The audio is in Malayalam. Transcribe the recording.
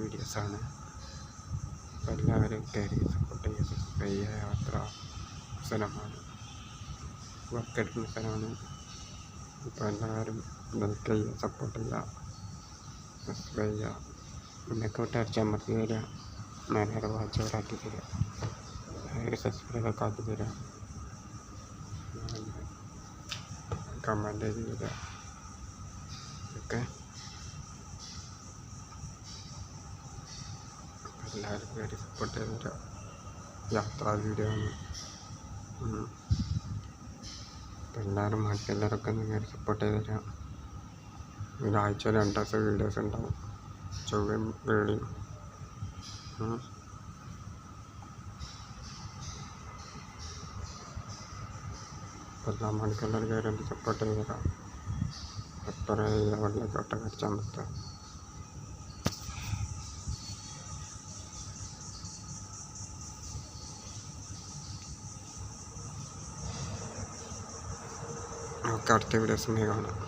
വീഡിയോസാണ്. അപ്പോൾ എല്ലാവരും കയറി സപ്പോർട്ട് ചെയ്യുക, സബ്സ്ക്രൈബ് ചെയ്യുക. യാത്ര സ്ഥലമാണ്, വർക്കെടുക്കുന്ന സ്ഥലമാണ്. അപ്പോൾ എല്ലാവരും ലൈക്ക് ചെയ്യുക, സപ്പോർട്ട് ചെയ്യുക, സബ്സ്ക്രൈബ് ചെയ്യുക. മുന്നേക്കോട്ട് അടിച്ചമർത്തി തരിക, നേരെ വാച്ചവരാക്കി തരിക, സബ്സ്ക്രൈബൊക്കെ ആക്കി തരിക, കമൻ്റ് ചെയ്ത് തരിക. ഓക്കെ, എല്ലാവരും കയറി സപ്പോർട്ട് ചെയ്ത് തരിക. യാത്രാ വീഡിയോ ആണ്. അപ്പോൾ എല്ലാവരും ബാക്കിയെല്ലാവരൊക്കെ ഒന്ന് കയറി സപ്പോർട്ട് ചെയ്ത് തരിക. ഒരാഴ്ച 2 ദിവസം വീഡിയോസ് ഉണ്ടാവും, ചൊവ്വയും വെള്ളിയും. അപ്പോൾ എല്ലാ മണിക്കെല്ലാവരും കയറി ഒന്ന് സപ്പോർട്ട് ചെയ്ത് തരാം. എത്ര ലെവലിലേക്കോട്ടെ അടിച്ചാൽ പറ്റുക. നമുക്ക് അടുത്ത വീഡിയോസിനെ കാണാം.